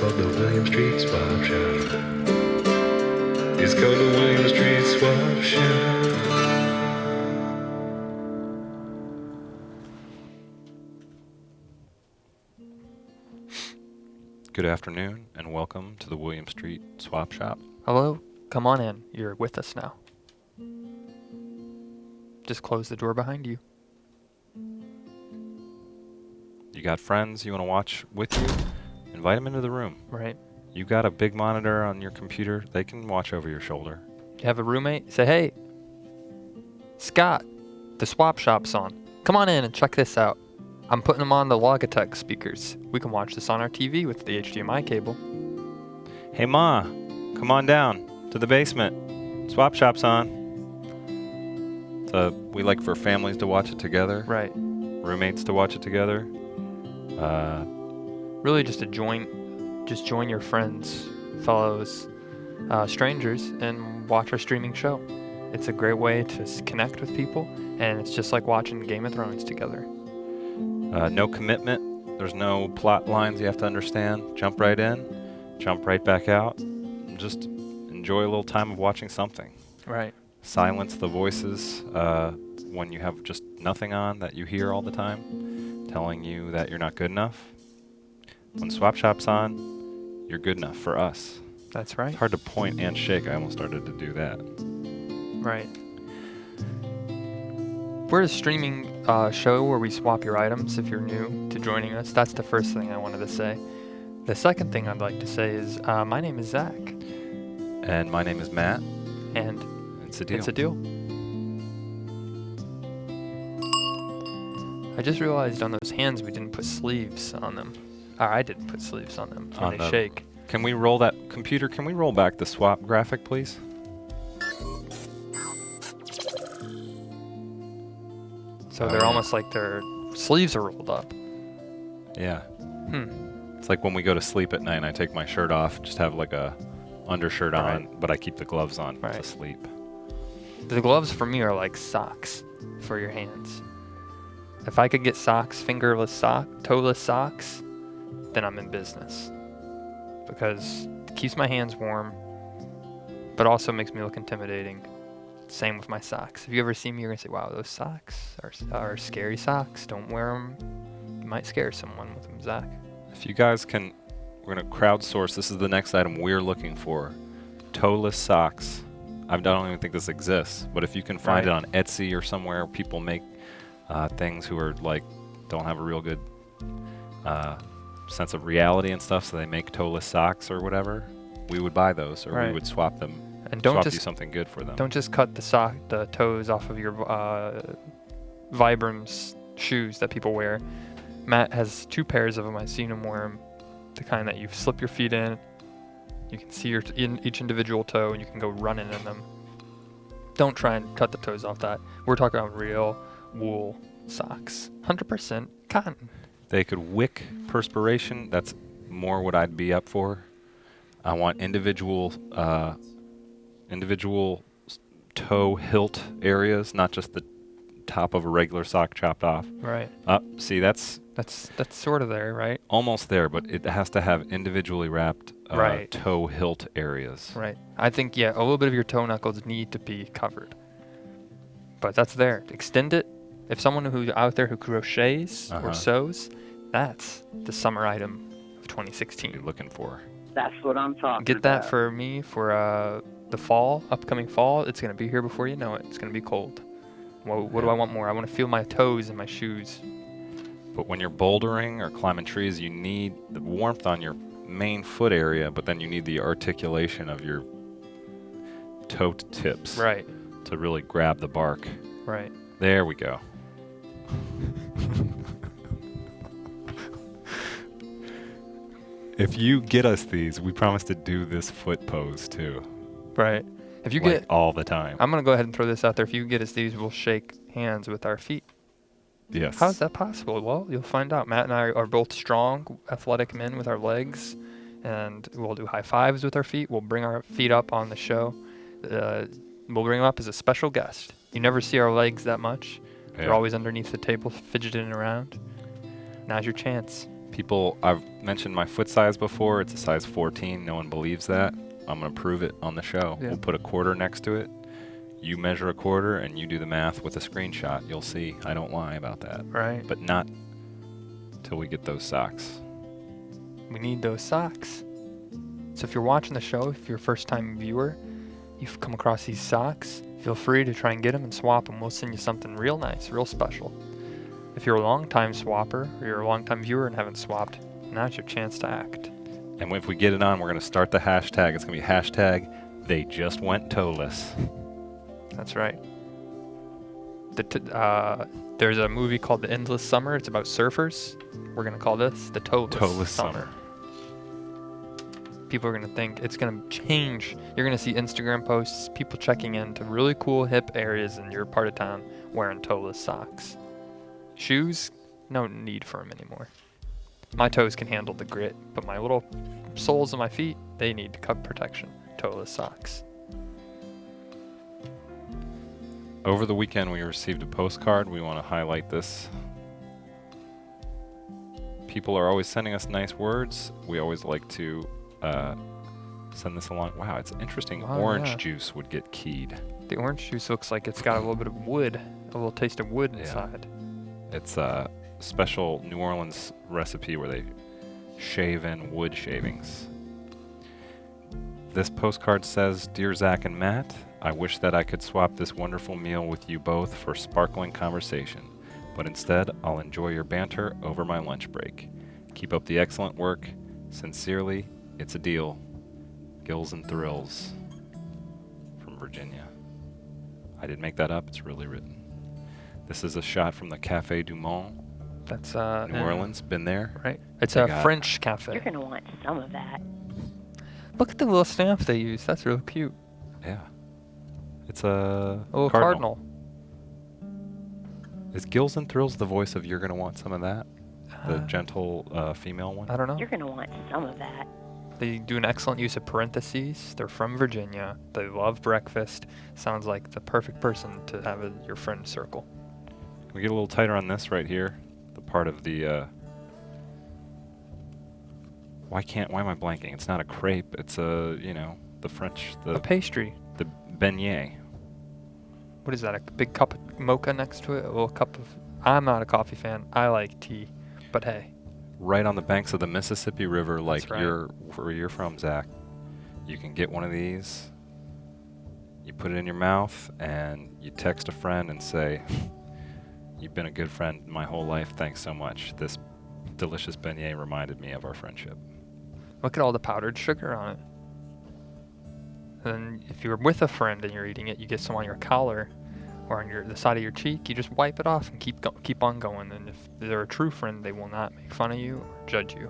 called the William Street Swap Shop. It's called the William Street Swap Shop. Good afternoon and welcome to the William Street Swap Shop. Hello, come on in. You're with us now. Just close the door behind you. You got friends you want to watch with you? Invite them into the room. Right. You got a big monitor on your computer, they can watch over your shoulder. You have a roommate? Say, hey, Scott, the swap shop's on. Come on in and check this out. I'm putting them on the Logitech speakers. We can watch this on our TV with the HDMI cable. Hey Ma, come on down to the basement. Swap Shop's on. So we like for families to watch it together. Right. Roommates to watch it together. Really just join your friends, fellows, strangers, and watch our streaming show. It's a great way to connect with people, and it's just like watching Game of Thrones together. No commitment. There's no plot lines you have to understand. Jump right in, jump right back out. And just enjoy a little time of watching something. Right. Silence the voices when you have just nothing on that you hear all the time, telling you that you're not good enough. When Swap Shop's on, you're good enough for us. That's right. It's hard to point and shake. I almost started to do that. Right. We're a streaming show where we swap your items if you're new to joining us. That's the first thing I wanted to say. The second thing I'd like to say is my name is Zach. And my name is Matt. And it's a deal. It's a deal. I just realized on those hands we didn't put sleeves on them. Or I didn't put sleeves on them when they shake. Can we roll that computer? Can we roll back the swap graphic, please? So they're almost like their sleeves are rolled up. Yeah. It's like when we go to sleep at night and I take my shirt off, just have like a undershirt on, but I keep the gloves on to sleep. The gloves for me are like socks for your hands. If I could get socks, toeless socks, then I'm in business. Because it keeps my hands warm, but also makes me look intimidating. Same with my socks. If you ever see me, you're going to say, wow, those socks are scary socks. Don't wear them. You might scare someone with them, Zach. If you guys can, we're going to crowdsource. This is the next item we're looking for. Toeless socks. I don't even think this exists, but if you can find it on Etsy or somewhere, people make things who are like, don't have a real good sense of reality and stuff, so they make toeless socks or whatever. We would buy those, or we would swap them. And don't swap you something good for them. Don't just cut the toes off of your Vibrams shoes that people wear. Matt has 2 pairs of them. I've seen him wear them. The kind that you slip your feet in. You can see each individual toe, and you can go running in them. Don't try and cut the toes off that. We're talking about real wool socks. 100% cotton. They could wick perspiration. That's more what I'd be up for. I want individual toe hilt areas, not just the top of a regular sock chopped off. Right. See, that's sort of there, right? Almost there, but it has to have individually wrapped toe hilt areas. Right. I think, a little bit of your toe knuckles need to be covered. But that's there. Extend it. If someone who's out there who crochets or sews, that's the summer item of 2016. You're looking for. That's what I'm talking about. Get that for me for the upcoming fall. It's going to be here before you know it. It's going to be cold. What do I want more? I want to feel my toes in my shoes. But when you're bouldering or climbing trees, you need the warmth on your main foot area, but then you need the articulation of your toe tips. Right. To really grab the bark. Right. There we go. If you get us these, we promise to do this foot pose too. Right. If you get all the time. I'm going to go ahead and throw this out there. If you get us these, we'll shake hands with our feet. Yes. How is that possible? Well, you'll find out. Matt and I are both strong, athletic men with our legs, and we'll do high fives with our feet. We'll bring our feet up on the show. We'll bring them up as a special guest. You never see our legs that much. Yeah. They're always underneath the table, fidgeting around. Now's your chance. People, I've mentioned my foot size before. It's a size 14. No one believes that. I'm going to prove it on the show. Yeah. We'll put a quarter next to it. You measure a quarter and you do the math with a screenshot. You'll see. I don't lie about that. Right. But not till we get those socks. We need those socks. So if you're watching the show, if you're a first-time viewer, you've come across these socks, feel free to try and get them and swap them. We'll send you something real nice, real special. If you're a long-time swapper or you're a long-time viewer and haven't swapped, now's your chance to act. And if we get it on, we're going to start the hashtag. It's going to be hashtag they just went toeless. That's right. There's a movie called The Endless Summer. It's about surfers. We're going to call this the Toeless Summer. People are going to think it's going to change. You're going to see Instagram posts, people checking into really cool, hip areas in your part of town wearing toeless socks. Shoes, no need for them anymore. My toes can handle the grit, but my little soles of my feet, they need cup protection. Toeless socks. Over the weekend, we received a postcard. We want to highlight this. People are always sending us nice words. We always like to send this along. Wow, it's interesting. Wow, Orange yeah. juice would get keyed. The orange juice looks like it's got a little bit of wood, a little taste of wood Yeah. inside. It's a special New Orleans recipe where they shave in wood shavings. This postcard says, Dear Zach and Matt, I wish that I could swap this wonderful meal with you both for sparkling conversation, but instead I'll enjoy your banter over my lunch break. Keep up the excellent work. Sincerely, it's a deal. Gills and Thrills from Virginia. I didn't make that up, it's really written. This is a shot from the Café Du Monde, That's New Orleans. Been there? right. It's They a got- French cafe. You're gonna want some of that. Look at the little stamp they use. That's real cute. Yeah. It's a A little cardinal. cardinal. Is Gills and Thrills the voice of You're Gonna Want Some of That? The Uh, gentle female one? I don't know. You're gonna want some of that. They do an excellent use of parentheses. They're from Virginia. They love breakfast. Sounds like the perfect person to have in your friend circle. Can we get a little tighter on this right here? The part of the, why am I blanking? It's not a crepe. It's the French, A the pastry. beignet. What is that? A big cup of mocha next to it? A little cup of... I'm not a coffee fan. I like tea. But hey. Right on the banks of the Mississippi River, like That's right. where you're from, Zach. You can get one of these. You put it in your mouth, and you text a friend and say, "You've been a good friend my whole life. Thanks so much. This delicious beignet reminded me of our friendship." Look at all the powdered sugar on it. And then if you're with a friend and you're eating it, you get some on your collar or on the side of your cheek. You just wipe it off and keep on going. And if they're a true friend, they will not make fun of you or judge you.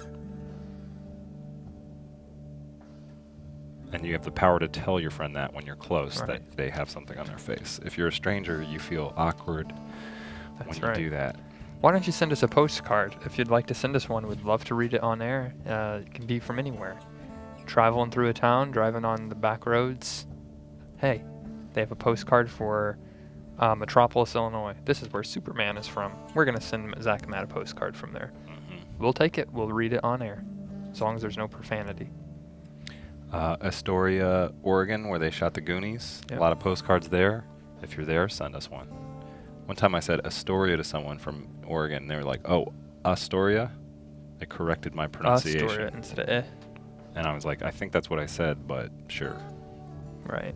And you have the power to tell your friend that when you're close, Right. that they have something on their face. If you're a stranger, you feel awkward That's when you right. do that. Why don't you send us a postcard? If you'd like to send us one, we'd love to read it on air. It can be from anywhere. Traveling through a town, driving on the back roads. Hey, they have a postcard for Metropolis, Illinois. This is where Superman is from. We're going to send Zach and Matt a postcard from there. Mm-hmm. We'll take it. We'll read it on air, as long as there's no profanity. Astoria, Oregon, where they shot the Goonies. Yep. A lot of postcards there. If you're there, send us one. One time I said Astoria to someone from Oregon, and they were like, "Oh, Astoria?" They corrected my pronunciation. Astoria instead of And I was like, I think that's what I said, but sure. Right.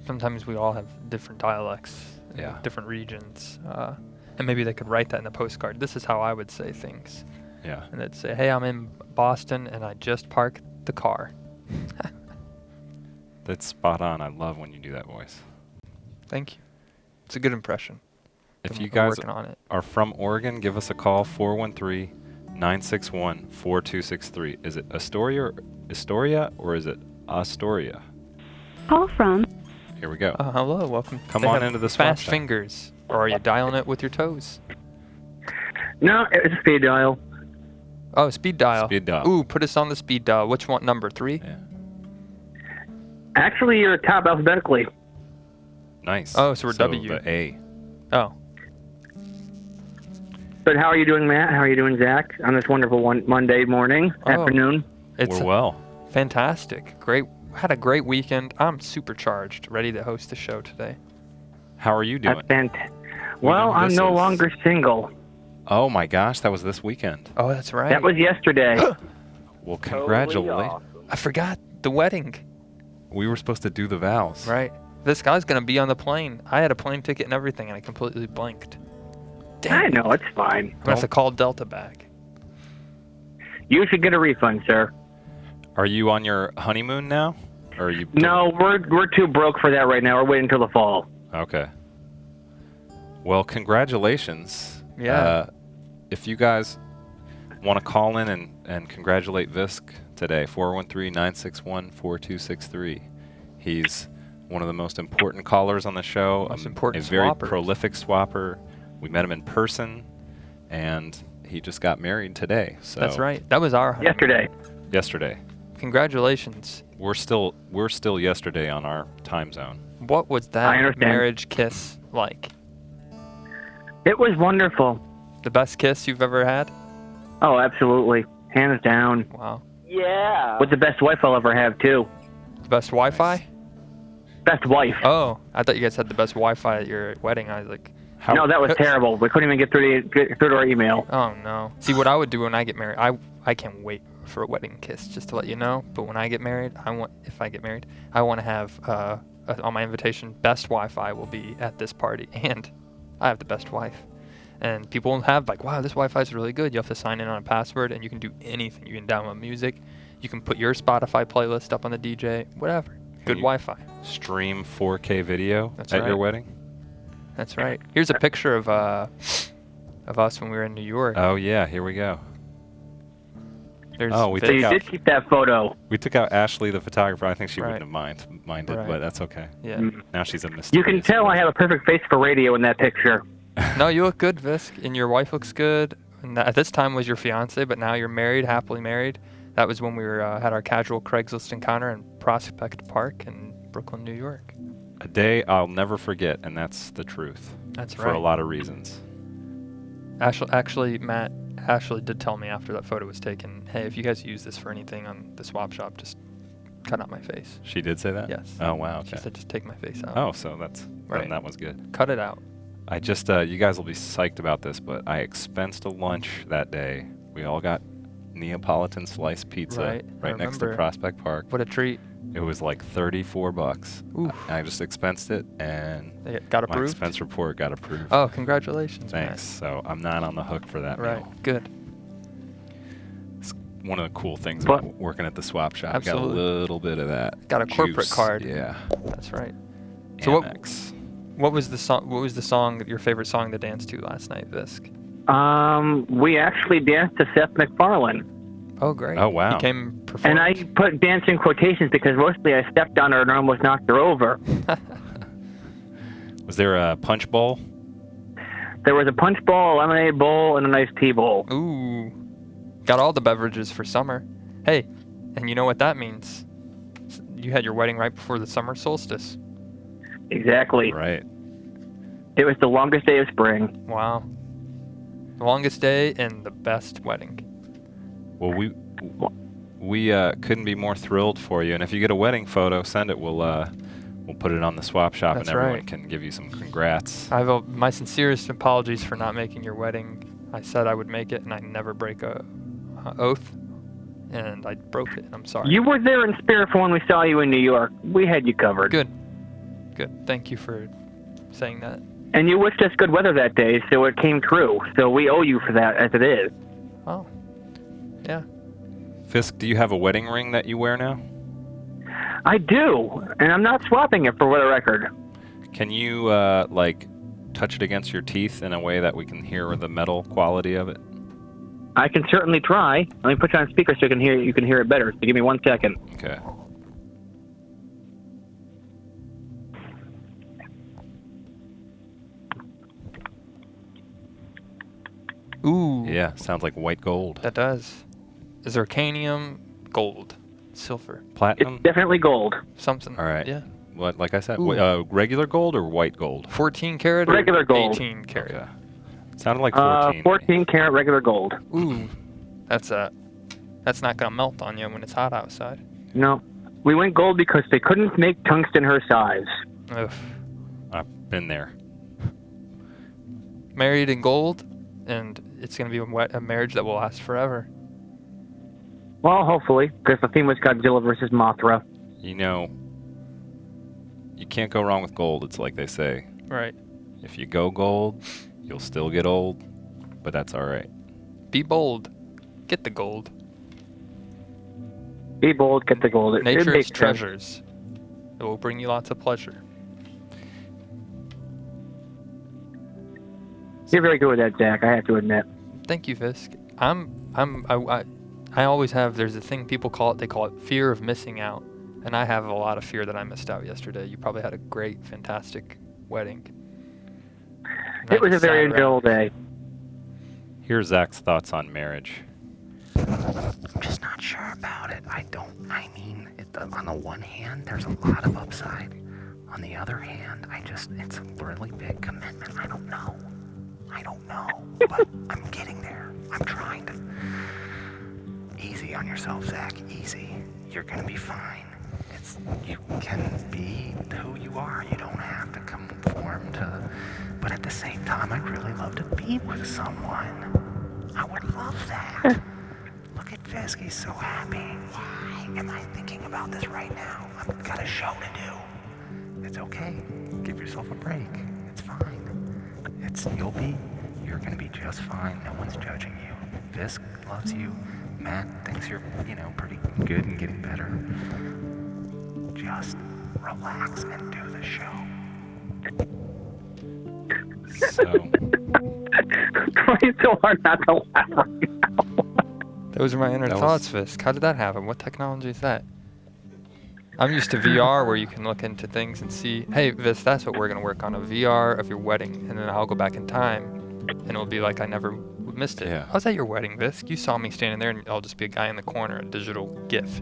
Sometimes we all have different dialects, in Yeah. different regions, and maybe they could write that in the postcard. This is how I would say things, Yeah. and they'd say, "Hey, I'm in Boston, and I just parked the car." That's spot on. I love when you do that voice. Thank you. It's a good impression. If I'm you guys working on it. are from Oregon, give us a call, 413-961-4263. Is it Astoria or is it Astoria? Call from Here we go. Hello, welcome. Come They on have into the swap fast shop. fingers, or are you dialing it with your toes? No, it's a speed dial. Oh, speed dial. Speed dial. Ooh, put us on the speed dial. Which one? Number 3? Yeah. Actually, you're top alphabetically. Nice. Oh, so we're W. The A. Oh, But how are you doing, Matt? How are you doing, Zach? On this wonderful Monday morning, afternoon. It's We're well. fantastic. Great. Had a great weekend. I'm supercharged, ready to host the show today. How are you doing? That's fantastic. Well, know I'm this no is. longer single. Oh my gosh, that was this weekend. Oh, that's right. That was yesterday. Well, congratulations. I forgot the wedding. We were supposed to do the vows. Right. This guy's gonna be on the plane. I had a plane ticket and everything, and I completely blanked. Damn. I know, it's fine. I'm gonna have to call Delta back. You should get a refund, sir. Are you on your honeymoon now? Or are you? No, we're too broke for that right now. We're waiting until the fall. Okay. Well, congratulations. Yeah. If you guys want to call in and congratulate Visk today, 413-961-4263. He's one of the most important callers on the show. Most important a very swappers. prolific swapper. We met him in person, and he just got married today. So That's right. That was our honeymoon. Yesterday. Congratulations. We're still yesterday on our time zone. What was I that understand. marriage kiss like? It was wonderful. The best kiss you've ever had? Oh, absolutely. Hands down. Wow. With the best wife I'll ever have, too. The best Wi-Fi? Best wife. Oh, I thought you guys had the best Wi-Fi at your wedding. I was like, How, No, that was terrible. We couldn't even get through to our email. oh no. See, what I would do when I get married, I can't wait for a wedding kiss, just to let you know. But when I get married, if I get married, I want to have on my invitation, best Wi-Fi will be at this party, and I have the best wife. And people will have like, wow, this Wi-Fi is really good. You have to sign in on a password, and you can do anything. You can download music. You can put your Spotify playlist up on the DJ, whatever. Good you- Wi-Fi. stream 4K video That's at your right. wedding? That's right. Here's a picture of us when we were in New York. Oh yeah, here we go. There's Oh, we So took you out- did keep that photo. We took out Ashley, the photographer. I think she Right. wouldn't have minded, Right. but that's okay. Yeah. Mm. Now she's a mysterious. You can tell I have a perfect face for radio in that picture. No, you look good, Visk, and your wife looks good. And at this time was your fiance, but now you're married, happily married. That was when we were had our casual Craigslist encounter in Prospect Park in Brooklyn, New York. A day I'll never forget, and that's the truth. That's For a right. lot of reasons. Actually, Matt, Ashley did tell me after that photo was taken, hey, if you guys use this for anything on the swap shop, just cut out my face. She did say that? Yes. Oh wow. She Okay. said, just take my face out. Oh, so that's Right. then that was good. Cut it out. I just you guys will be psyched about this, but I expensed a lunch that day. We all got Neapolitan sliced pizza Right, I next to remember. Prospect Park. What a treat. It was like $34. Oof. I just expensed it, and They got my approved? expense report got approved. Oh, congratulations, Thanks. So I'm not on the hook for that Matt. Right. meal. Good. It's one of the cool things But- about working at the swap shop. Got a Absolutely. little bit of that. Got a corporate juice. card. Yeah. That's right. So Amex. what was the song? What was the song? Your favorite song to dance to last night, Visk? We actually danced to Seth MacFarlane. Oh, great. Oh, wow. He came perform. And I put dance in quotations because mostly I stepped on her and almost knocked her over. Was there a punch bowl? There was a punch bowl, a lemonade bowl, and an iced tea bowl. Ooh, got all the beverages for summer. Hey, and you know what that means? You had your wedding right before the summer solstice. Exactly. Right. It was the longest day of spring. Wow. The longest day and the best wedding. Well, we couldn't be more thrilled for you. And if you get a wedding photo, send it. We'll put it on the swap shop, That's and everyone right. can give you some congrats. I have my sincerest apologies for not making your wedding. I said I would make it, and I never break a oath, and I broke it. And I'm sorry. You were there in spirit for when we saw you in New York. We had you covered. Good. Good. Thank you for saying that. And you wished us good weather that day, so it came true. So we owe you for that, as it is. Oh. Yeah. Fisk, do you have a wedding ring that you wear now? I do, and I'm not swapping it for the record. Can you touch it against your teeth in a way that we can hear the metal quality of it? I can certainly try. Let me put you on speaker so you can hear it better. So give me 1 second. Okay. Ooh. Yeah, sounds like white gold. That does. Zirconium, gold, silver, Platinum? It's definitely gold. something. All right. Yeah. What, like I said, Ooh. regular gold or white gold? 14 karat Regular or gold. 18 karat? Okay. It sounded like 14. 14 karat regular gold. Ooh, that's not gonna melt on you when it's hot outside. No. We went gold because they couldn't make tungsten her size. Ugh. I've been there. Married in gold, and it's gonna be a marriage that will last forever. Well, hopefully, because the theme was Godzilla versus Mothra. You know, you can't go wrong with gold. It's like they say. Right. If you go gold, you'll still get old, but that's all right. Be bold. Get the gold. Be bold, get the gold. It Nature's makes sense. treasures. It will bring you lots of pleasure. You're very good with that, Zach, I have to admit. Thank you, Fisk. I always have, there's a thing people call it, they call it fear of missing out. And I have a lot of fear that I missed out yesterday. You probably had a great, fantastic wedding. It was a very enjoyable day. Here's Zach's thoughts on marriage. I'm just not sure about it. I mean, on the one hand, there's a lot of upside. On the other hand, it's a really big commitment. I don't know. But I'm getting there. I'm trying to. Easy on yourself, Zach. Easy. You're gonna be fine. You can be who you are. You don't have to conform to. But at the same time, I'd really love to be with someone. I would love that. Look at Fisk, he's so happy. Why am I thinking about this right now? I've got a show to do. It's okay. Give yourself a break. It's fine. You're gonna be just fine. No one's judging you. Fisk loves you. Matt thinks you're, pretty good and getting better. Just relax and do the show. So, Trying so hard not to laugh right now. Those are my inner thoughts, Fisk. How did that happen? What technology is that? I'm used to VR where you can look into things and see, hey, Vis, that's what we're going to work on, a VR of your wedding. And then I'll go back in time and it'll be like I never missed it. Yeah. I was at your wedding, Visk. You saw me standing there and I'll just be a guy in the corner, a digital GIF.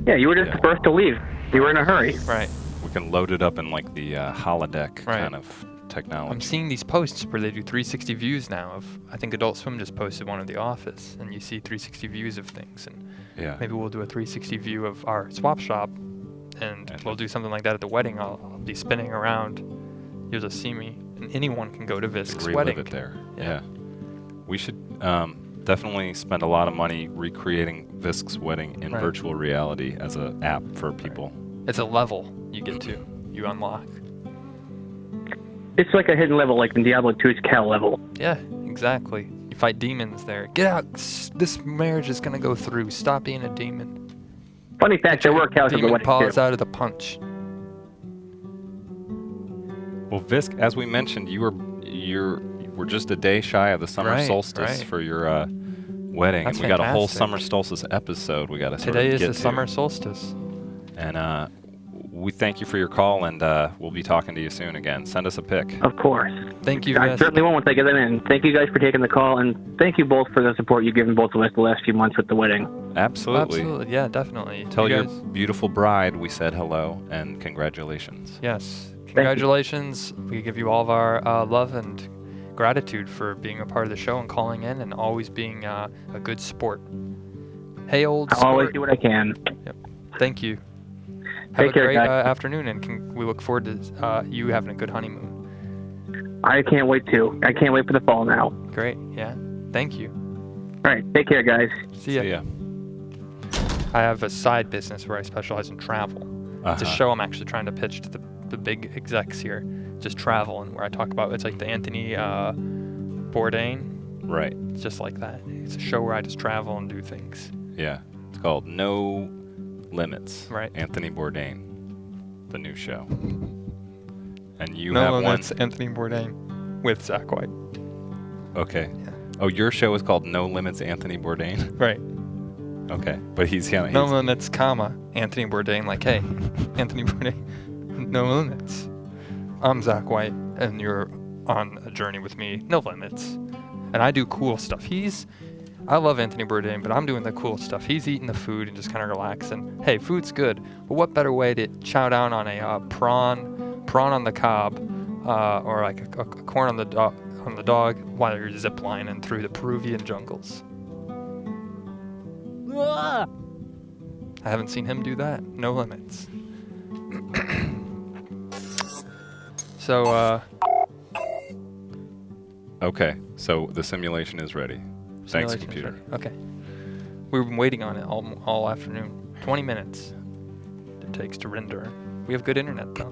Yeah, you were just supposed to leave. You were in a hurry. Right. we can load it up in like the holodeck Right. kind of technology. I'm seeing these posts where they do 360 views now of, I think Adult Swim just posted one of The Office, and you see 360 views of things. And yeah. maybe we'll do a 360 view of our swap shop, and we'll do something like that at the wedding. I'll be spinning around. You'll just see me, and anyone can go to Visk's Relive wedding. it there. Yeah. Yeah. We should definitely spend a lot of money recreating Visk's wedding in Right. virtual reality as an app for people. It's a level you get to, you unlock. It's like a hidden level, like in Diablo 2's Cal level. Yeah, exactly. You fight demons there. Get out! This marriage is gonna go through. Stop being a demon. Funny fact, there were cows at the Demon wedding paws too. out of the punch. Well, Visk, as we mentioned, we're just a day shy of the summer Right, solstice right. for your wedding, That's and we got a whole fantastic. summer solstice episode we got to sort Today of is get the to. summer solstice. And we thank you for your call, and we'll be talking to you soon again. Send us a pic. Of course. Thank you, I Visk. certainly won't once I get them in. Thank you guys for taking the call, and thank you both for the support you've given both of us the last few months with the wedding. Absolutely. Absolutely, yeah, definitely. Tell you your guys, beautiful bride we said hello and congratulations. yes, congratulations. We give you all of our love and gratitude for being a part of the show and calling in and always being a good sport. Hey, old I'll sport. always do what I can. Thank you. Have Take a care, great guys. afternoon, and we look forward to you having a good honeymoon. I can't wait to. I can't wait for the fall now. Great, yeah. Thank you. All right, take care, guys. See ya. See ya. I have a side business where I specialize in travel. It's a Uh-huh. show I'm actually trying to pitch to the big execs here. Just travel, and where I talk about, it's like the Anthony Bourdain. Right. It's just like that. It's a show where I just travel and do things. Yeah. It's called No Limits. Right. Anthony Bourdain, the new show. And you no, have no, one. that's Anthony Bourdain with Zach White. Okay. Yeah. Oh, your show is called No Limits Anthony Bourdain. Right. Okay, but he's No limits, comma, Anthony Bourdain, like, hey, Anthony Bourdain, no limits. I'm Zach White, and you're on a journey with me, no limits. And I do cool stuff. I love Anthony Bourdain, but I'm doing the cool stuff. He's eating the food and just kind of relaxing. Hey, food's good, but what better way to chow down on a prawn on the cob, or like a corn on the on the dog while you're ziplining through the Peruvian jungles. I haven't seen him do that. No limits. So, Okay, so the simulation is ready. Thanks, simulation is computer. ready. Okay. We've been waiting on it all afternoon. 20 minutes it takes to render. We have good internet, though.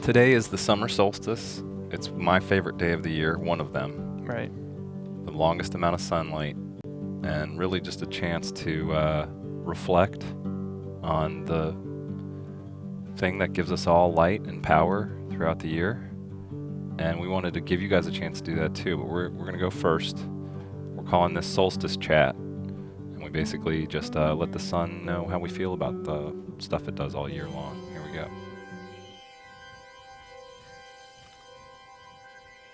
Today is the summer solstice. It's my favorite day of the year, one of them. Right. The longest amount of sunlight, and really just a chance to reflect on the thing that gives us all light and power throughout the year. And we wanted to give you guys a chance to do that too, but we're going to go first. We're calling this Solstice Chat. And we basically just let the sun know how we feel about the stuff it does all year long. Here we go.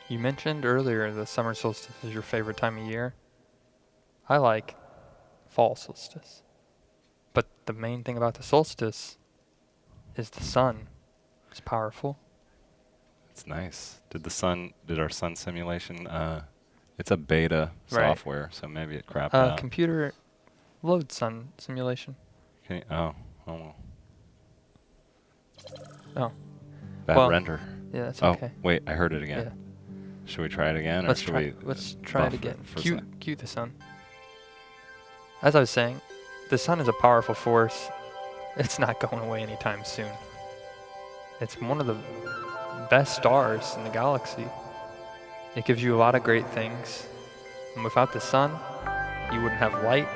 You mentioned earlier the summer solstice is your favorite time of year. I like fall solstice. But the main thing about the solstice is the sun. It's powerful. It's nice. Did our sun simulation, it's a beta Right. software, so maybe it crapped out. Computer load sun simulation. Can you, oh. Oh, Bad Well, render. yeah, that's Oh, okay. wait, I heard it again. Yeah. Should we try it again, Let's or should try. we? Let's try it buffer again. for a Cue, sec? cue the sun. As I was saying, the sun is a powerful force. It's not going away anytime soon. It's one of the best stars in the galaxy. It gives you a lot of great things. And without the sun, you wouldn't have light.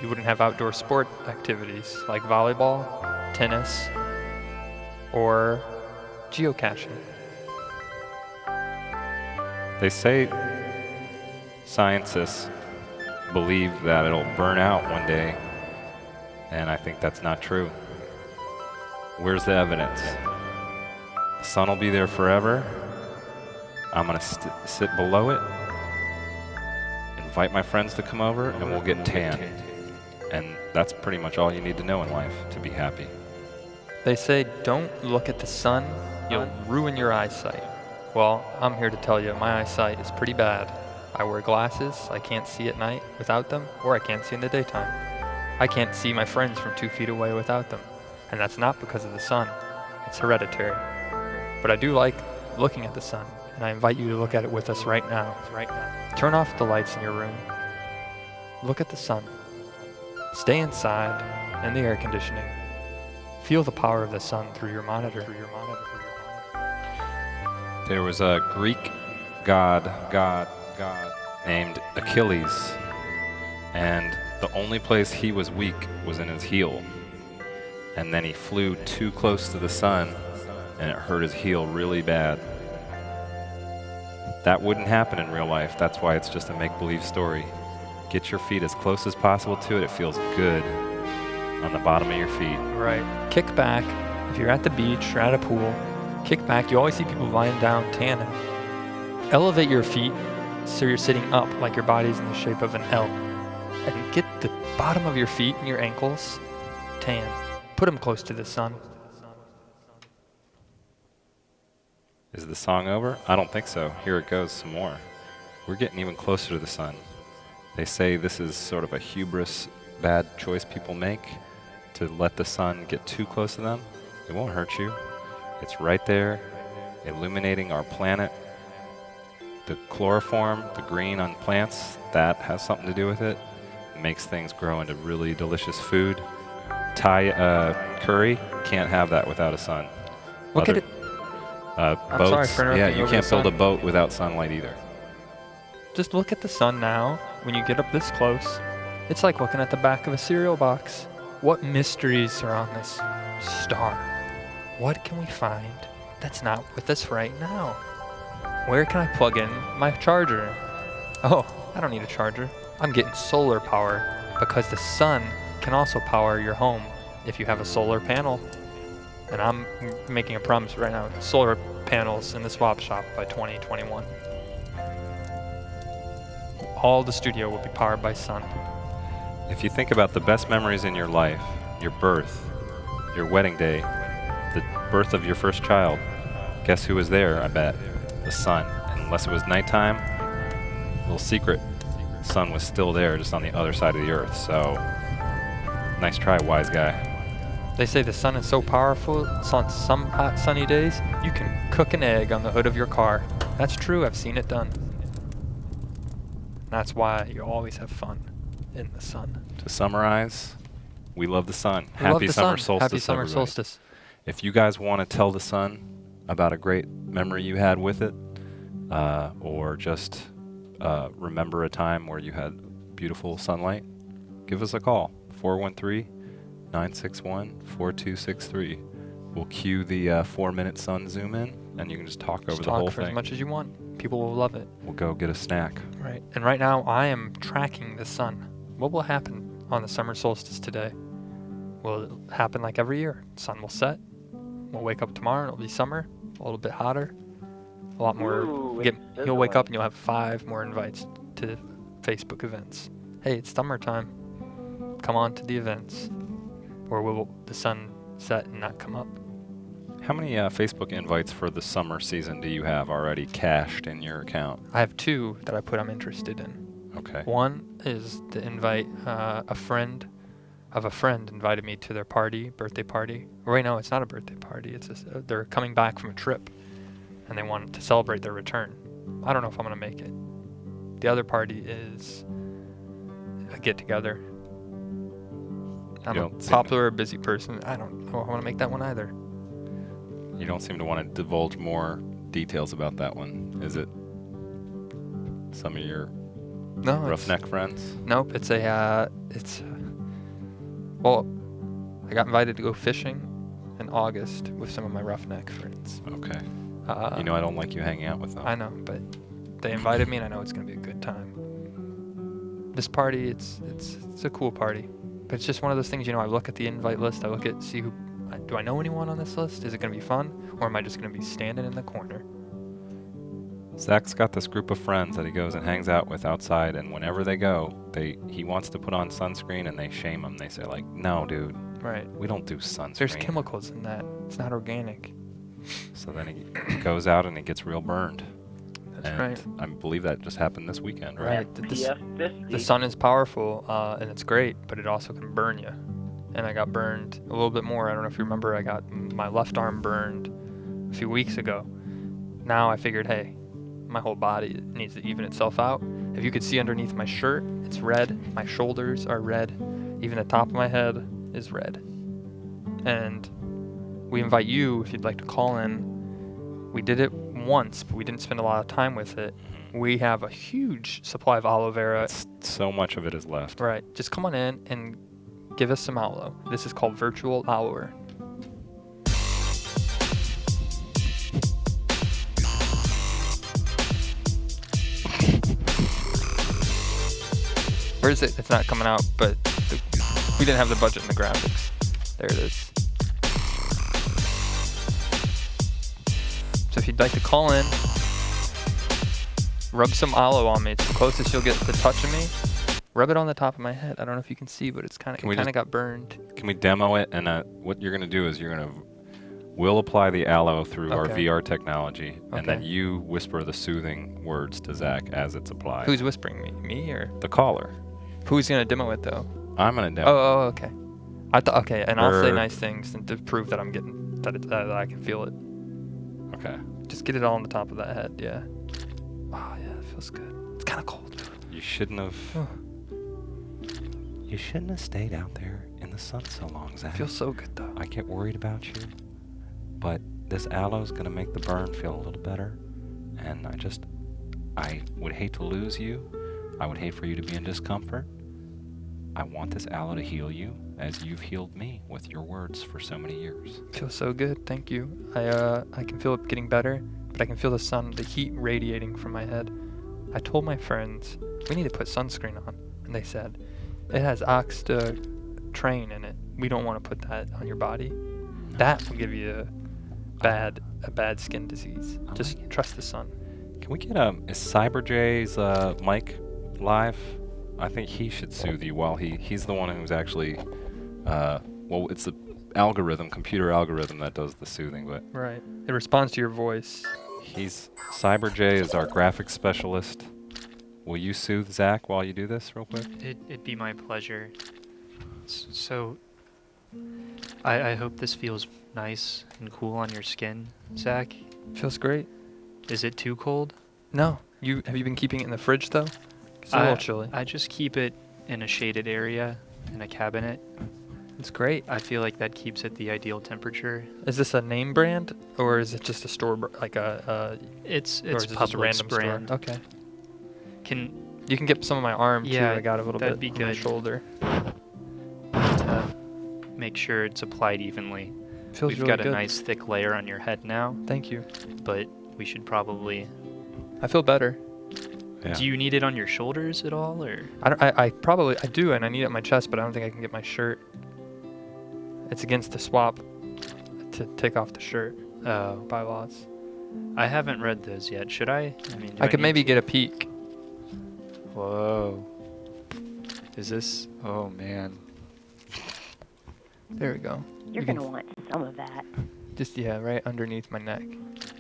You wouldn't have outdoor sport activities like volleyball, tennis, or geocaching. They say scientists believe that it'll burn out one day, and I think that's not true. Where's the evidence? The sun will be there forever. I'm gonna sit below it, invite my friends to come over, and we'll get tan. And that's pretty much all you need to know in life to be happy. They say don't look at the sun, you'll ruin your eyesight. Well, I'm here to tell you my eyesight is pretty bad. I wear glasses, I can't see at night without them, or I can't see in the daytime. I can't see my friends from 2 feet away without them. And that's not because of the sun, it's hereditary. But I do like looking at the sun, and I invite you to look at it with us right now. Turn off the lights in your room. Look at the sun. Stay inside in the air conditioning. Feel the power of the sun through your monitor. There was a Greek god named Achilles, and the only place he was weak was in his heel. And then he flew too close to the sun, and it hurt his heel really bad. That wouldn't happen in real life. That's why it's just a make-believe story. Get your feet as close as possible to it. It feels good on the bottom of your feet. Right. Kick back. If you're at the beach or at a pool, kick back. You always see people lying down tanning. Elevate your feet so you're sitting up like your body's in the shape of an L. And get the bottom of your feet and your ankles tan. Put them close to the sun. Is the song over? I don't think so. Here it goes some more. We're getting even closer to the sun. They say this is sort of a hubris, bad choice people make to let the sun get too close to them. It won't hurt you. It's right there, illuminating our planet. The chloroform, the green on plants, that has something to do with it. It makes things grow into really delicious food. Thai curry, can't have that without a sun. Look at it. Boats, sorry for interrupting yeah, you you over can't the build a sun. boat without sunlight either. Just look at the sun now. When you get up this close, it's like looking at the back of a cereal box. What mysteries are on this star? What can we find that's not with us right now? Where can I plug in my charger? Oh, I don't need a charger. I'm getting solar power because the sun can also power your home if you have a solar panel. And I'm making a promise right now, solar panels in the swap shop by 2021. All the studio will be powered by sun. If you think about the best memories in your life, your birth, your wedding day, the birth of your first child, guess who was there, I bet? the sun. And unless it was nighttime, little secret, sun was still there, just on the other side of the earth. So, nice try, wise guy. They say the sun is so powerful, so on some hot sunny days, you can cook an egg on the hood of your car. That's true, I've seen it done. That's why you always have fun in the sun. To summarize, we love the sun. We love Happy the summer sun. solstice, Happy summer everybody. solstice. If you guys want to tell the sun about a great memory you had with it, or just remember a time where you had beautiful sunlight, give us a call. 413-961-4263. We'll cue the 4-minute sun zoom in, and you can just talk over Just the talk whole for as thing. much as you want. People will love it. We'll go get a snack. Right. And right now, I am tracking the sun. What will happen on the summer solstice today? Will it happen like every year? Sun will set. We'll wake up tomorrow and it'll be summer, a little bit hotter, a lot more. Ooh, You'll wake up and you'll have 5 more invites to Facebook events. Hey, it's summertime. Come on to the events. Or will the sun set and not come up? How many Facebook invites for the summer season do you have already cached in your account? I have 2 that I put I'm interested in. Okay. One is the invite a friend of a friend invited me to their birthday party. Or wait, no, it's not a birthday party. It's they're coming back from a trip, and they want to celebrate their return. I don't know if I'm gonna make it. The other party is a get-together. I'm a don't seem- popular, busy person. I don't know if I want to make that one either. You don't seem to want to divulge more details about that one. Is it some of your No, roughneck friends? Nope. Well, I got invited to go fishing in August with some of my roughneck friends. Okay. Uh, You know I don't like you hanging out with them. I know, but they invited me, and I know it's gonna be a good time. This party, it's a cool party, but it's just one of those things. I look at the invite list. I look at see who. Do I know anyone on this list? Is it gonna be fun, or am I just gonna be standing in the corner? Zach's got this group of friends that he goes and hangs out with outside, and whenever they go, he wants to put on sunscreen, and they shame him. They say like, "No, dude, Right. we don't do sunscreen." There's chemicals in that. It's not organic. So then he goes out and he gets real burned. That's and right. I believe that just happened this weekend, right? Right. The SPF50. sun is powerful, and it's great, but it also can burn you. And I got burned a little bit more. I don't know if you remember, I got my left arm burned a few weeks ago. Now I figured, hey, my whole body needs to even itself out. If you could see underneath my shirt, it's red. My shoulders are red. Even the top of my head is red. And we invite you, if you'd like to call in. We did it once, but we didn't spend a lot of time with it. We have a huge supply of aloe vera. So much of it is left. Right. Just come on in and give us some aloe. This is called virtual Aloer. Where is it? It's not coming out, but we didn't have the budget in the graphics. There it is. So if you'd like to call in, rub some aloe on me. It's the closest you'll get to touching me. Rub it on the top of my head. I don't know if you can see, but it kind of got burned. Can we demo it? And what you're going to do is we'll apply the aloe through our Okay. VR technology, and then Okay. you whisper the soothing words to Zach as it's applied. Who's whispering me? Me or the caller? who's gonna demo it though? I'm going to demo. Oh, okay. I thought okay, and I'll say Or- nice things and to prove that I'm getting that I can feel it. Okay. Just get it all on the top of that head. Yeah. Oh yeah, it feels good. It's kind of cold. You shouldn't have. Oh. You shouldn't have stayed out there in the sun so long, Zach. It feels so good though. I get worried about you, but this aloe's gonna make the burn feel a little better, and I would hate to lose you. I would hate for you to be in discomfort. I want this aloe to heal you as you've healed me with your words for so many years. It feels so good. Thank you. I can feel it getting better, but I can feel the heat radiating from my head. I told my friends we need to put sunscreen on, and they said it has oxytocin in it. We don't want to put that on your body. That will give you a bad skin disease. I Just like it. trust the sun. Can we get is CyberJ's mic live? I think he should soothe you while he's the one who's actually well, it's the computer algorithm that does the soothing, but Right. It responds to your voice. Cyber J is our graphics specialist. Will you soothe Zach while you do this real quick? It'd be my pleasure. So, I hope this feels nice and cool on your skin, Zach. Feels great. Is it too cold? No. Have you been keeping it in the fridge though? It's a little chilly. I just keep it in a shaded area in a cabinet. It's great. I feel like that keeps it the ideal temperature. Is this a name brand or is it just a store like It's or is it just a Publix random brand. store? Okay. You can get some of my arm too. Yeah, I got a little that'd bit be on my good. shoulder. to make sure it's applied evenly. Feels We've really got a good. nice thick layer on your head now, Thank you. but we should probably. I feel better. Yeah. Do you need it on your shoulders at all, or? I probably do, and I need it on my chest, but I don't think I can get my shirt. It's against the swap to take off the shirt bylaws. I haven't read those yet. Should I? Do I could need maybe to? get a peek. Whoa. Is this? Oh man. There we go. You're You can- going to want some of that. Just right underneath my neck,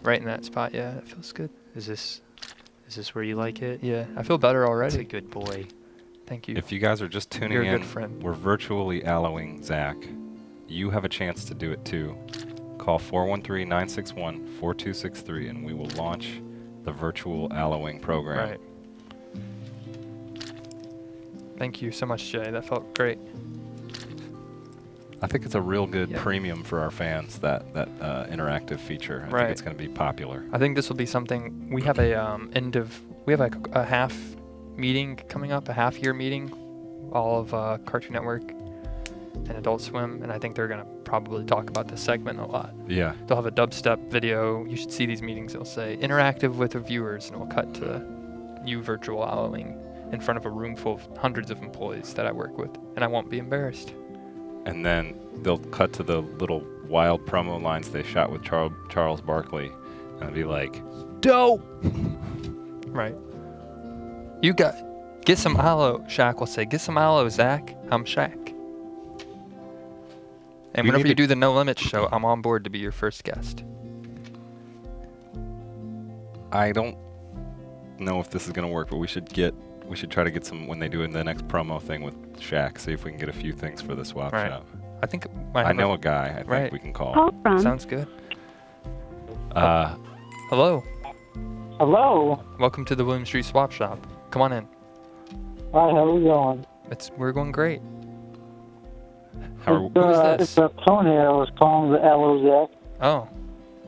right in that spot. Yeah, that feels good. Is this where you like it? Yeah, I feel better That's a already. good boy. Thank you. If you guys are just tuning You're a in, good friend. we're virtually aloing Zach. You have a chance to do it too. Call 413-961-4263 and we will launch the virtual aloing program. Right. Thank you so much, Jay. That felt great. I think it's a real good Yeah. premium for our fans, that interactive feature. I Right. think it's going to be popular. I think this will be something. We have a we have a half meeting coming up, a half-year meeting, all of Cartoon Network and Adult Swim, and I think they're gonna probably talk about this segment a lot. Yeah. They'll have a dubstep video. You should see these meetings. They'll say interactive with the viewers, and we'll cut to you virtual aloing in front of a room full of hundreds of employees that I work with, and I won't be embarrassed. And then they'll cut to the little wild promo lines they shot with Charles Barkley, and it'll be like, dope! Right. You get some aloe. Shaq will say, get some aloe, Zach. I'm Shaq. And We whenever need you to- do the No Limits show, I'm on board to be your first guest. I don't know if this is going to work, but we should try to get some when they do the next promo thing with Shaq, see if we can get a few things for the swap Right. shop. I think I know a guy I think Right. we can call. Call from. Sounds good. Uh, Hello. Hello. Welcome to the William Street Swap Shop. Come on in. Hi, how we going? We're going great. how are, Who is this? It's Tony. I was calling the Aloer Zach. Oh.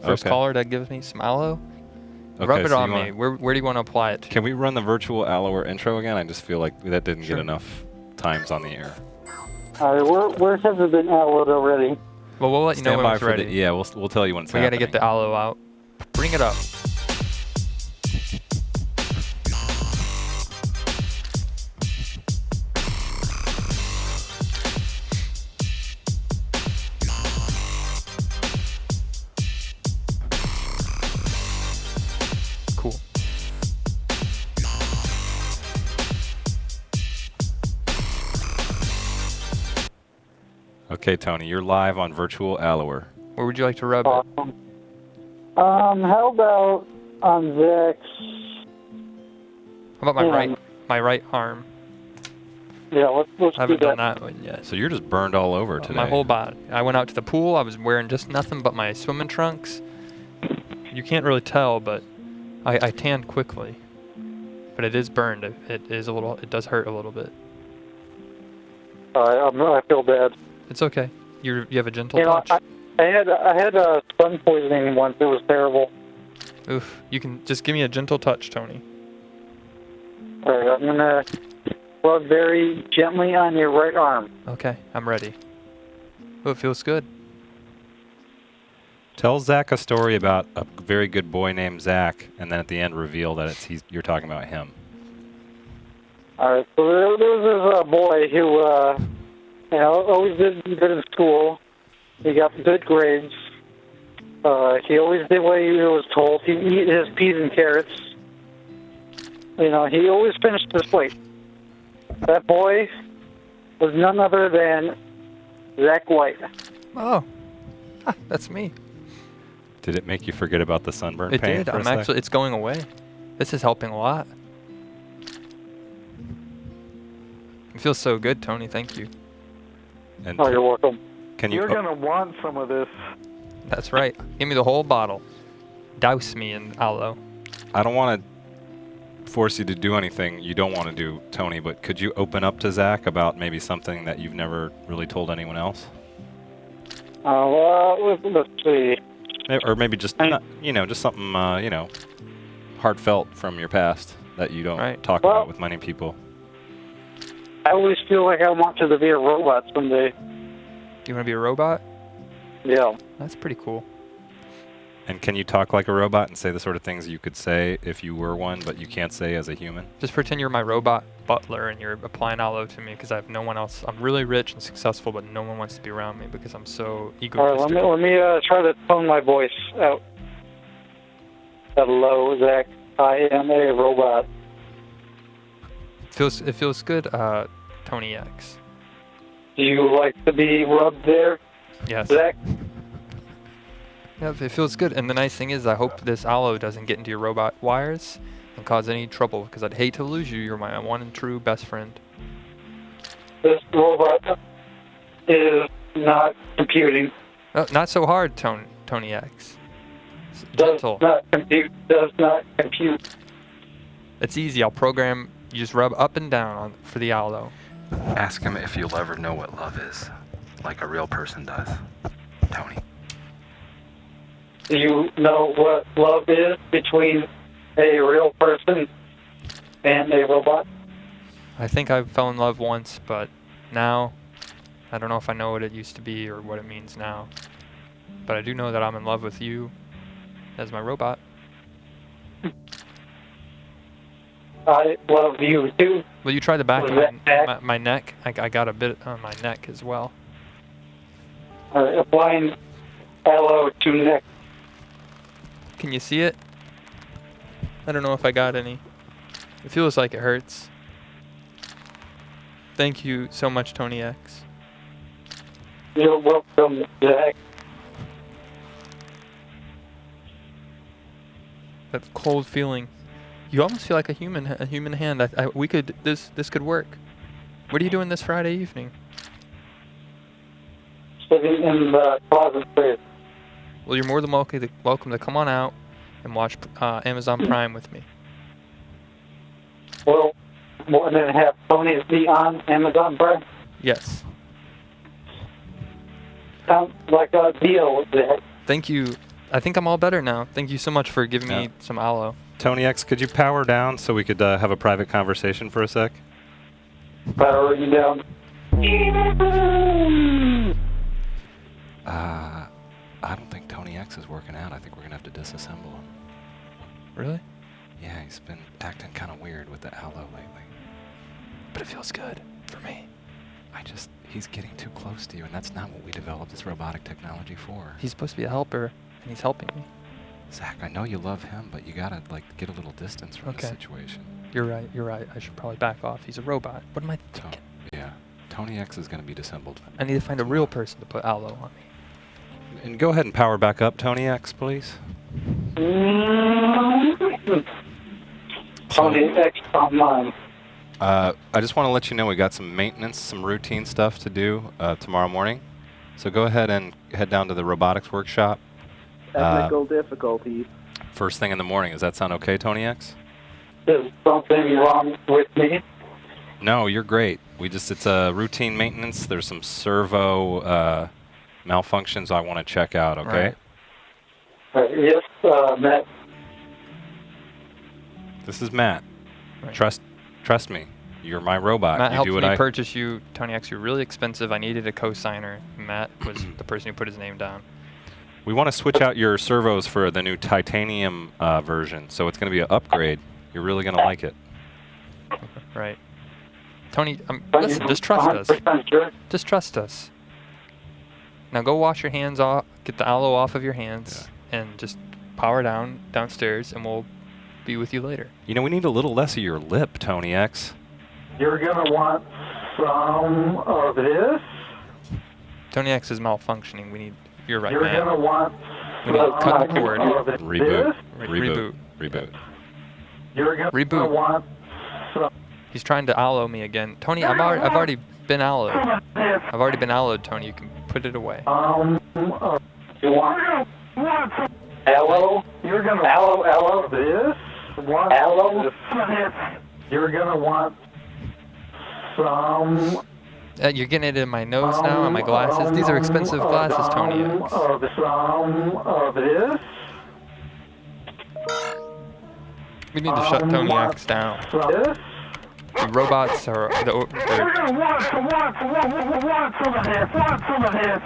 First Okay. caller that gives me some aloe. okay, Rub it so on you me. Where do you want to apply it? Can we run the virtual Aloer intro again? I just feel like that didn't Sure. get enough times on the air. All right, where has it been Aloed already? Well, we'll let you know Stand when by it's for ready. the we'll tell you when it's We got to happening. get the aloe out. Bring it up. Cool. Okay, Tony, you're live on virtual Aloer. Where would you like to rub it? Awesome. How about on Zach's? How about Yeah. my right arm? Yeah, let's I do haven't done that. that one yet. So you're just burned all over today. My whole body. I went out to the pool. I was wearing just nothing but my swimming trunks. You can't really tell, but I tanned quickly. But it is burned. It is a little. It does hurt a little bit. All right, I feel bad. It's okay. You have a gentle You know, touch. I had sun poisoning once. It was terrible. Oof. You can just give me a gentle touch, Tony. All right, I'm gonna rub very gently on your right arm. Okay, I'm ready. Oh, it feels good. Tell Zach a story about a very good boy named Zach, and then at the end reveal that you're talking about him. All right, so there was this boy who, always did good in school. He got good grades. He always did what he was told. He eat his peas and carrots. He always finished his plate. That boy was none other than Zach White. Oh, that's me. Did it make you forget about the sunburn It pain did. for a I'm sec? actually. It's going away. This is helping a lot. It feels so good, Tony. Thank you. And Oh, you're welcome. can you? You're gonna want some of this. That's right. Give me the whole bottle. Douse me in aloe. I don't want to force you to do anything you don't want to do, Tony, but could you open up to Zach about maybe something that you've never really told anyone else? Let's see. Or maybe just, just something, heartfelt from your past that you don't talk about with many people. I always feel like I want to be a robot someday. You want to be a robot? Yeah. That's pretty cool. And can you talk like a robot and say the sort of things you could say if you were one, but you can't say as a human? Just pretend you're my robot butler and you're applying aloe to me because I have no one else. I'm really rich and successful, but no one wants to be around me because I'm so egotistic. All right, let me try to tone my voice out. Hello, Zach. I am a robot. It feels good, Tony X. Do you like to be rubbed there, Yes. Zach? Yeah, it feels good. And the nice thing is I hope this aloe doesn't get into your robot wires and cause any trouble because I'd hate to lose you. You're my one and true best friend. This robot is not computing. Oh, not so hard, Tony X. Does Gentle. not compute. Does not compute. It's easy. I'll program. You just rub up and down for the aloe. Ask him if you'll ever know what love is, like a real person does. Tony. Do you know what love is between a real person and a robot? I think I fell in love once, but now I don't know if I know what it used to be or what it means now. But I do know that I'm in love with you as my robot. I love you too. Will you try the back Was of that back? my neck? I got a bit on my neck as well. Applying aloe to neck. Can you see it? I don't know if I got any. It feels like it hurts. Thank you so much, Tony X. You're welcome, Zach. That cold feeling. You almost feel like a human hand. This could work. What are you doing this Friday evening? Sitting in the closet space. Well, you're more than welcome to come on out and watch Amazon Prime with me. Well, more than half Tony's be on Amazon Prime. Yes. Sounds like a deal, Zach. Thank you. I think I'm all better now. Thank you so much for giving me some aloe. Tony X, could you power down so we could have a private conversation for a sec? Power you down. I don't think Tony X is working out. I think we're going to have to disassemble him. Really? Yeah, he's been acting kind of weird with the aloe lately. But it feels good for me. He's getting too close to you, and that's not what we developed this robotic technology for. He's supposed to be a helper, and he's helping me. Zach, I know you love him, but you gotta get a little distance from the situation. You're right. I should probably back off. He's a robot. What am I thinking? Yeah. Tony X is gonna be disassembled. I need to find a real person to put aloe on me. And go ahead and power back up, Tony X, please. Tony X online. I just want to let you know we got some maintenance, some routine stuff to do tomorrow morning. So go ahead and head down to the robotics workshop. Technical difficulties. First thing in the morning. Does that sound okay, Tony X? Is something wrong with me? No, you're great. It's a routine maintenance. There's some servo malfunctions I want to check out, okay? Right. Yes, Matt. This is Matt. Right. Trust me. You're my robot. Matt you helped do what me purchase you, Tony X. You're really expensive. I needed a co-signer. Matt was the person who put his name down. We want to switch out your servos for the new titanium version, so it's going to be an upgrade. You're really going to like it. Right. Tony, listen, just trust us. 100% sure. Just trust us. Now go wash your hands off, get the aloe off of your hands, and just power downstairs, and we'll be with you later. You know, we need a little less of your lip, Tony X. You're gonna want some of this. Tony X is malfunctioning. You're right, You're man. gonna want We need to cut the cord. Reboot. Reboot. Reboot. You're gonna Reboot. want some He's trying to aloe me again. Tony, I've already been aloed. I've already been aloed, Tony. You can put it away. You want aloe? You're gonna Aloe? this one. Aloe? You're gonna want some. You're getting it in my nose now and my glasses. These are expensive glasses, Tony X. Some of this. We need to shut Tony X down. This. The robots are You're gonna want some of this.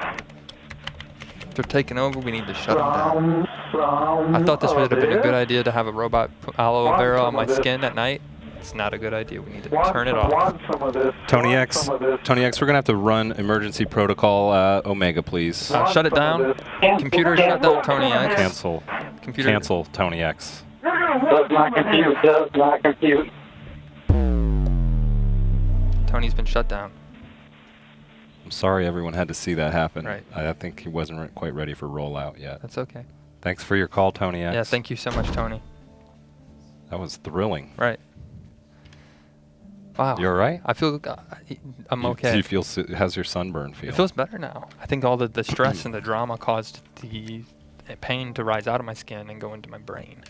they're taking over. We need to shut them down. I thought this would have been a good idea to have a robot put aloe vera on my skin at night. It's not a good idea. We need to turn it off. Tony X, we're gonna have to run emergency protocol Omega, please. Shut it down. Computer, shut down Tony X. Cancel. Computer. Cancel Tony X. Does not compute. Does not compute. Tony's been shut down. I'm sorry everyone had to see that happen. Right. I think he wasn't quite ready for rollout yet. That's okay. Thanks for your call, Tony X. Yeah, thank you so much, Tony. That was thrilling. Right. Wow. You all right? I feel I'm okay. Do you feel? How's your sunburn feel? It feels better now. I think all the stress and the drama caused the pain to rise out of my skin and go into my brain.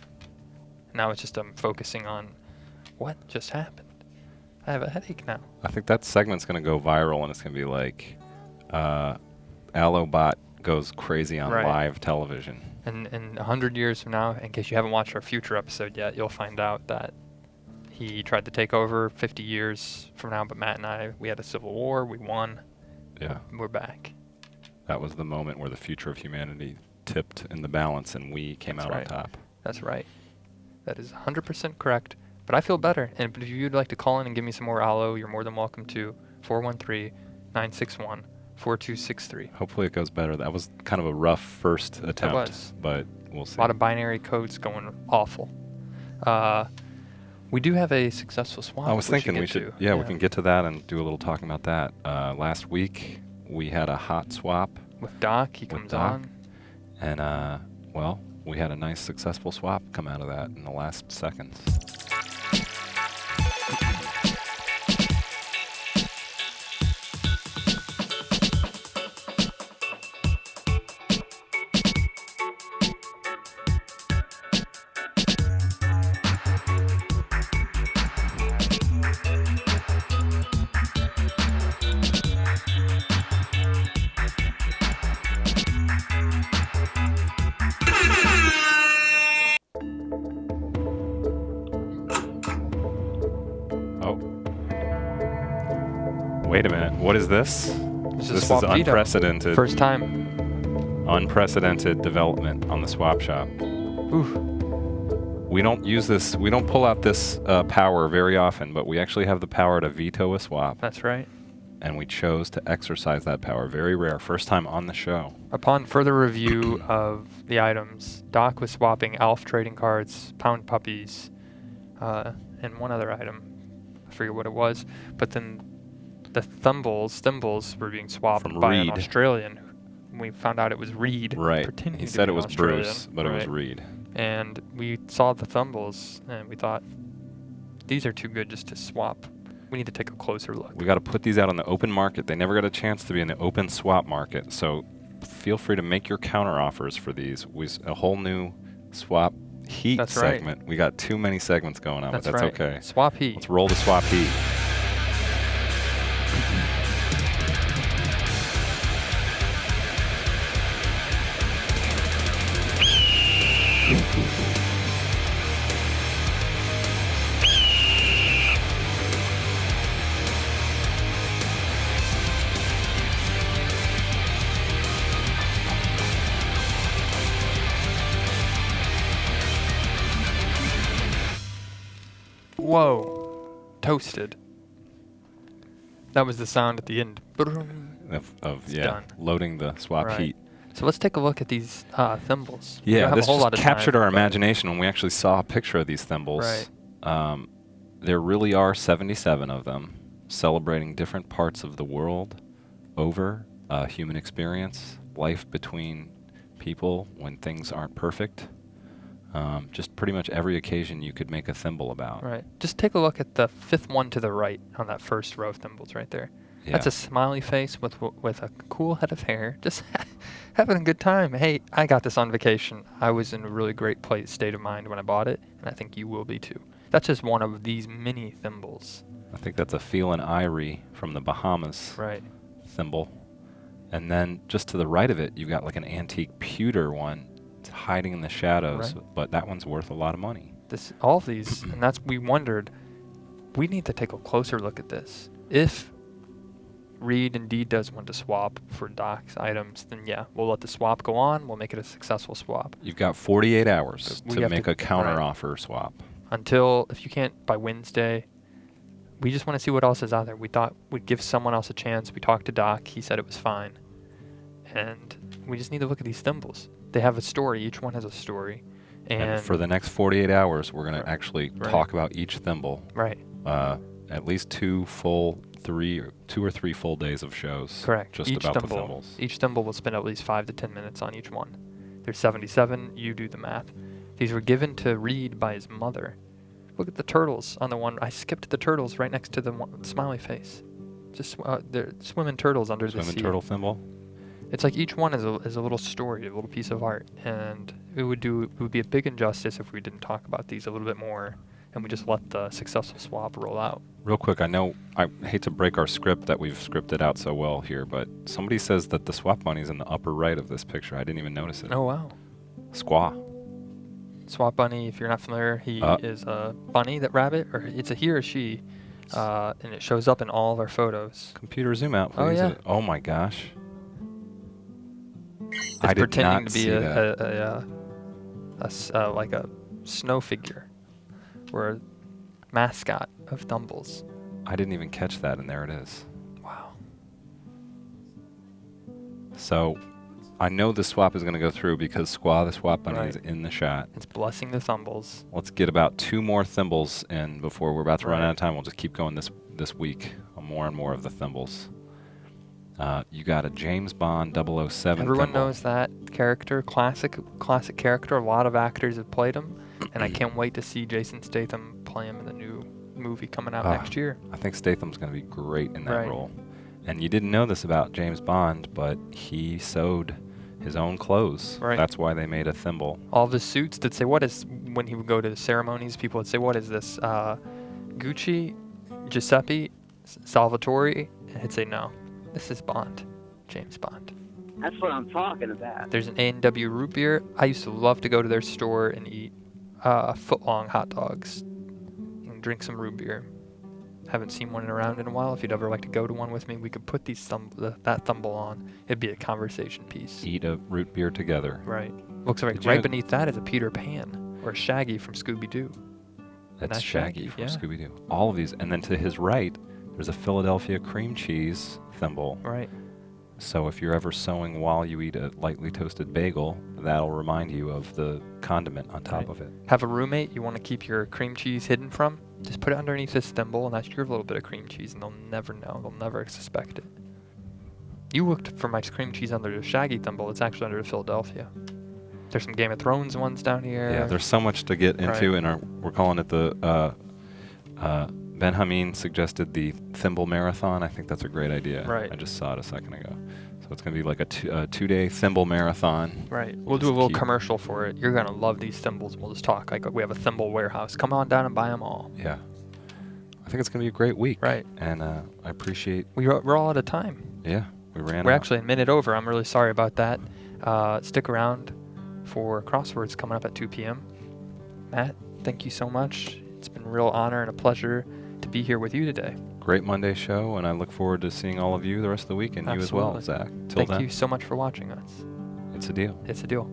Now it's just I'm focusing on what just happened. I have a headache now. I think that segment's going to go viral, and it's going to be like Alobot goes crazy on live television. And in 100 years from now, in case you haven't watched our future episode yet, you'll find out that he tried to take over 50 years from now, but Matt and I, we had a civil war, we won. Yeah. We're back. That was the moment where the future of humanity tipped in the balance, and we came out on top. That's right. That is 100% correct. But I feel better. And if you'd like to call in and give me some more aloe, you're more than welcome to. 413-961-4263. Hopefully it goes better. That was kind of a rough first attempt. It was. But we'll see. A lot of binary codes going awful. We do have a successful swap. I was thinking we should, we yeah, can get to that and do a little talking about that. Last week we had a hot swap. With Doc, he comes on. And, well, we had a nice successful swap come out of that in the last seconds. Wait a minute. What is this? This is unprecedented. First time. Unprecedented development on the swap shop. Oof. We don't use this. We don't pull out this power very often, but we actually have the power to veto a swap. That's right. And we chose to exercise that power. Very rare. First time on the show. Upon further review of the items, Doc was swapping Alf trading cards, pound puppies, and one other item. I forget what it was. But then the thimbles were being swapped from by Reed. an Australian. We found out it was Reed. Right. He said it was Australian, Bruce, but it was Reed. And we saw the thimbles, and we thought, these are too good just to swap. We need to take a closer look. We got to put these out on the open market. They never got a chance to be in the open swap market. So feel free to make your counter offers for these. A whole new swap heat segment. Right. We got too many segments going on, but that's okay. Swap heat. Let's roll the swap heat. Whoa. Toasted. That was the sound at the end. Done. Loading the swap heat. So let's take a look at these thimbles. Yeah, this just captured our imagination when we actually saw a picture of these thimbles. Right. There really are 77 of them, celebrating different parts of the world over human experience, life between people when things aren't perfect. Just pretty much every occasion you could make a thimble about. Right. Just take a look at the 5th one to the right on that first row of thimbles right there. Yeah. That's a smiley face with a cool head of hair, just having a good time. Hey, I got this on vacation. I was in a really great state of mind when I bought it, and I think you will be too. That's just one of these mini thimbles. I think that's a Phelan Irie from the Bahamas Right. thimble. And then just to the right of it, you've got like an antique pewter one. It's hiding in the shadows, Right. but that one's worth a lot of money. All of these, and we wondered, we need to take a closer look at this. If Reed indeed does want to swap for Doc's items, then yeah, we'll let the swap go on. We'll make it a successful swap. You've got 48 hours We to have make to- a counter right. offer swap. Until, if you can't by Wednesday, we just want to see what else is out there. We thought we'd give someone else a chance. We talked to Doc. He said it was fine. And we just need to look at these thimbles. They have a story. Each one has a story. And for the next 48 hours, we're going Right. to actually Right. talk about each thimble. Right. At least 2 or 3 full days of shows. Correct. Just each about thimble, the thimbles. Each thimble will spend at least 5 to 10 minutes on each one. There's 77. You do the math. These were given to Reed by his mother. Look at the turtles on the one. I skipped the turtles right next to the smiley face. Just they're swimming turtles under the Swimming sea. turtle thimble. It's like each one is a little story, a little piece of art, and it would be a big injustice if we didn't talk about these a little bit more, and we just let the successful swap roll out. Real quick, I know I hate to break our script that we've scripted out so well here, but somebody says that the swap bunny's in the upper right of this picture. I didn't even notice it. Oh wow! Squaw. Swap bunny, if you're not familiar, he is a bunny, that rabbit, or it's a he or she, and it shows up in all of our photos. Computer zoom out, Oh, please. yeah. Oh my gosh. It's I did pretending not to be see that. like a snow figure, or a mascot of Thimbles. I didn't even catch that, and there it is. Wow. So I know the swap is going to go through because Squaw the swap bunny Right. is in the shot. It's blessing the Thimbles. Let's get about 2 more thimbles in before we're about to run Right. out of time. We'll just keep going this week on more and more of the thimbles. You got a James Bond 007 Everyone thimble. knows that character, classic character. A lot of actors have played him, and I can't wait to see Jason Statham play him in the new movie coming out next year. I think Statham's going to be great in that Right. role. And you didn't know this about James Bond, but he sewed his own clothes. Right. That's why they made a thimble. All of his suits that say, what is, when he would go to the ceremonies, people would say, what is this? Gucci, Giuseppe, Salvatore? And he'd say, no, this is Bond, James Bond. That's what I'm talking about. There's an A&W root beer. I used to love to go to their store and eat foot-long hot dogs and drink some root beer. Haven't seen one around in a while. If you'd ever like to go to one with me, we could put that thimble on. It'd be a conversation piece. Eat a root beer together. Right. Looks like Did you right know- beneath that is a Peter Pan or Shaggy from Scooby-Doo. That's That's Shaggy Shaggy, from yeah. Scooby-Doo. All of these. And then to his right, there's a Philadelphia cream cheese thimble. Right. So if you're ever sewing while you eat a lightly toasted bagel, that'll remind you of the condiment on top Right. of it. Have a roommate you want to keep your cream cheese hidden from? Just put it underneath this thimble, and that's your little bit of cream cheese, and they'll never know. They'll never suspect it. You looked for my cream cheese under the Shaggy thimble. It's actually under the Philadelphia. There's some Game of Thrones ones down here. Yeah, there's so much to get into, Right. and we're calling it the Ben Hameen suggested the Thimble Marathon. I think that's a great idea. Right. I just saw it a second ago. So it's going to be like a 2-day Thimble Marathon. Right. We'll do a Just little keep- commercial for it. You're going to love these thimbles. We'll just talk. Like, we have a thimble warehouse. Come on down and buy them all. Yeah. I think it's going to be a great week. Right. And I appreciate, We're all out of time. yeah, we ran We're out. actually a minute over. I'm really sorry about that. Stick around for Crosswords coming up at 2 p.m. Matt, thank you so much. It's been a real honor and a pleasure to be here with you today. Great Monday show, and I look forward to seeing all of you the rest of the week, and you as well, Absolutely. Zach. Till Thank then, you so much for watching us. it's a deal. It's a deal.